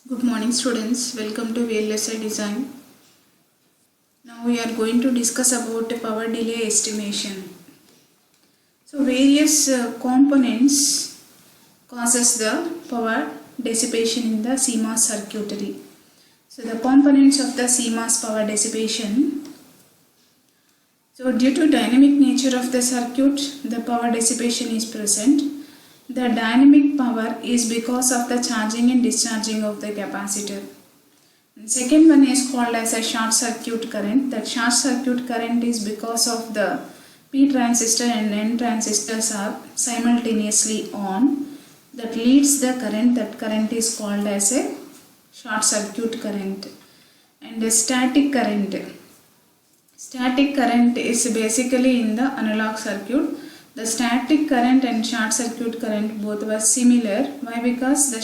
Good morning students, welcome to VLSI Design. Now we are going to discuss about power delay estimation. So various components causes the power dissipation in the CMOS circuitry. So the components of the CMOS power dissipation. So due to dynamic nature of the circuit, the power dissipation is present. The dynamic power is because of the charging and discharging of the capacitor. And second one is called as a short circuit current. That short circuit current is because of the P transistor and N transistors are simultaneously on. That leads the current. That current is called as a short circuit current. And a static current. Static current is basically in the analog circuit. The static current and short circuit current both were similar. Why? Because the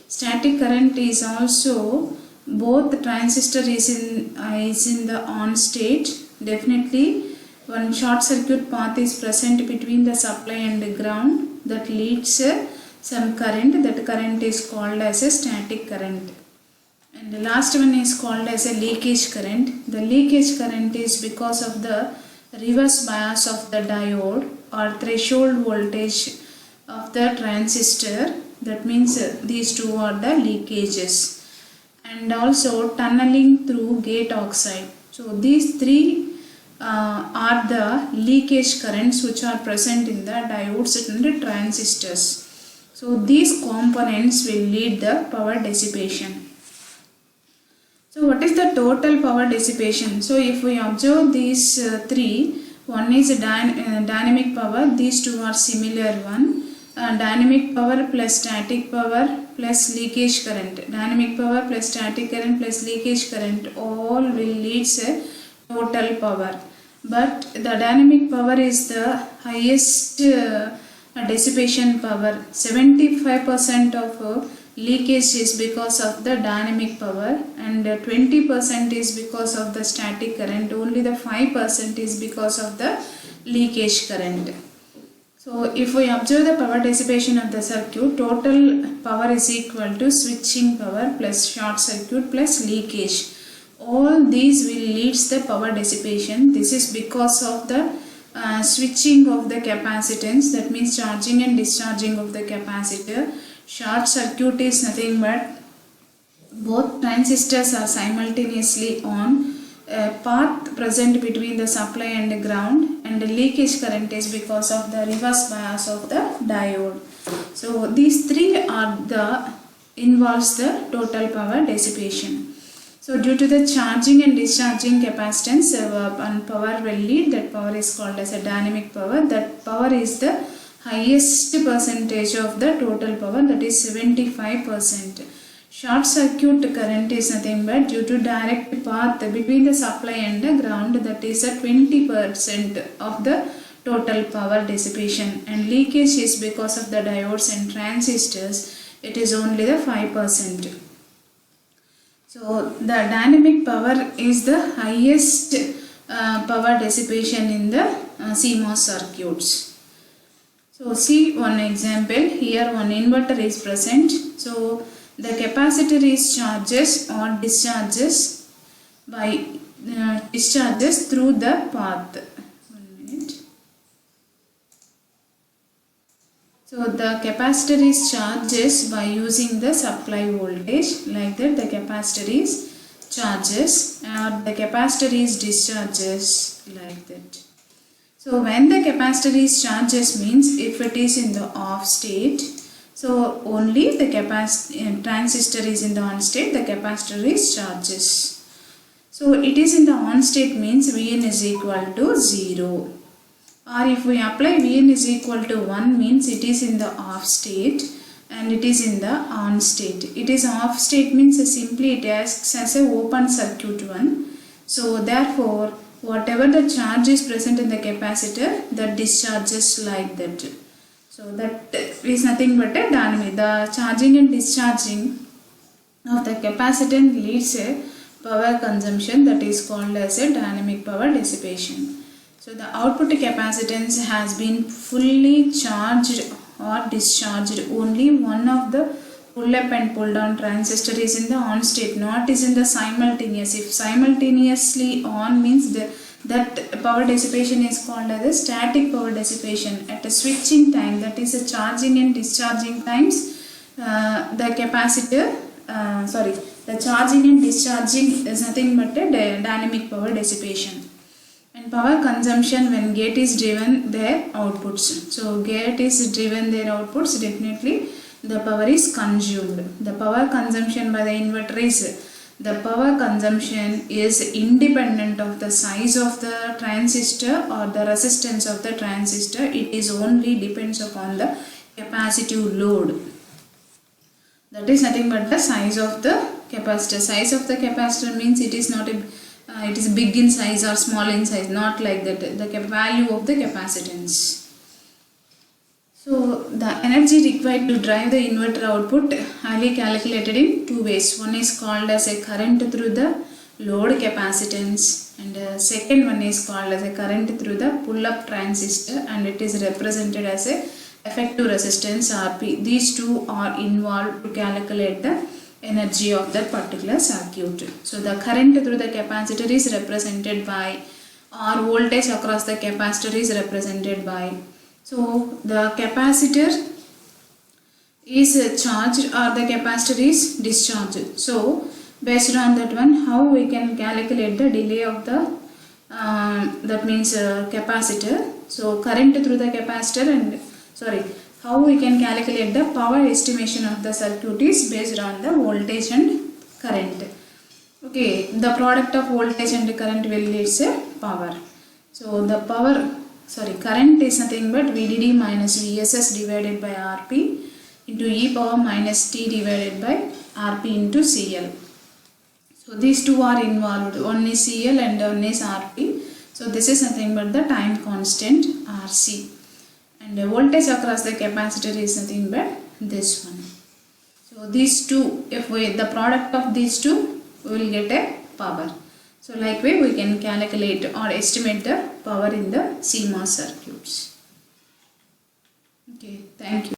static current is also both the transistor is in the on state. Definitely one short circuit path is present between the supply and the ground that leads some current. That current is called as a static current. And the last one is called as a leakage current. The leakage current is because of the reverse bias of the diode or threshold voltage of the transistor. That means these two are the leakages. And also tunneling through gate oxide. So these three are the leakage currents which are present in the diodes and the transistors. So these components will lead the power dissipation. So what is the total power dissipation? So if we observe these three, one is dynamic power, these two are similar one. Dynamic power plus static power plus leakage current. Dynamic power plus static current plus leakage current all will lead to total power. But the dynamic power is the highest dissipation power. 75% of leakage is because of the dynamic power and 20% is because of the static current. Only the 5% is because of the leakage current. So if we observe the power dissipation of the circuit, total power is equal to switching power plus short circuit plus leakage. All these will lead the power dissipation. This is because of the switching of the capacitance, that means charging and discharging of the capacitor. Short circuit is nothing but both transistors are simultaneously on, a path present between the supply and the ground, and the leakage current is because of the reverse bias of the diode. So these three are involves the total power dissipation. So due to the charging and discharging capacitance, and power will lead, that power is called as a dynamic power. That power is the highest percentage of the total power, that is 75%. Short circuit current is nothing but due to direct path between the supply and the ground, that is a 20% of the total power dissipation, and leakage is because of the diodes and transistors, it is only the 5%. So the dynamic power is the highest power dissipation in the CMOS circuits. So see one example. Here one inverter is present. So the capacitor is charges or discharges through the path. 1 minute. So the capacitor is charges by using the supply voltage, like that the capacitor is charges or the capacitor is discharges, like that. So when the capacitor is charges means if it is in the off state, so only the transistor is in the on state, the capacitor is charges. So it is in the on state means Vn is equal to 0. Or if we apply Vn is equal to 1 means it is in the off state and it is in the on state. It is off state means simply it acts as a open circuit one. So therefore whatever the charge is present in the capacitor, that discharges like that. So that is nothing but a dynamic. The charging and discharging of the capacitor leads a power consumption, that is called as a dynamic power dissipation. So the output capacitance has been fully charged or discharged. Only one of the pull up and pull down transistor is in the on state, not is in the simultaneous. If simultaneously on means that power dissipation is called as a static power dissipation. At a switching time, that is a charging and discharging times, the capacitor, the charging and discharging is nothing but a dynamic power dissipation. And power consumption, when gate is driven their outputs. So gate is driven their outputs, definitely the power is consumed. The power consumption by the inverter is, the power consumption is independent of the size of the transistor or the resistance of the transistor. It is only depends upon the capacitive load. That is nothing but the size of the capacitor. Size of the capacitor means it is not a it is big in size or small in size, not like that. The value of the capacitance. So the energy required to drive the inverter output highly calculated in two ways. One is called as a current through the load capacitance, and second one is called as a current through the pull-up transistor, and it is represented as a effective resistance Rp. These two are involved to calculate the energy of that particular circuit. So the current through the capacitor is represented by, or voltage across the capacitor is represented by. So the capacitor is charged or the capacitor is discharged. So based on that one, how we can calculate the delay of the that means capacitor. So current through the capacitor and how we can calculate the power estimation of the circuit is based on the voltage and current. Okay, the product of voltage and current will lead to power. So the current is nothing but VDD minus VSS divided by RP into e power minus t divided by RP into CL. So these two are involved. One is CL and one is RP. So this is nothing but the time constant RC. And the voltage across the capacitor is nothing but this one. So these two, if the product of these two, we will get a power. So like way we can calculate or estimate the power in the CMOS circuits. Okay, thank you.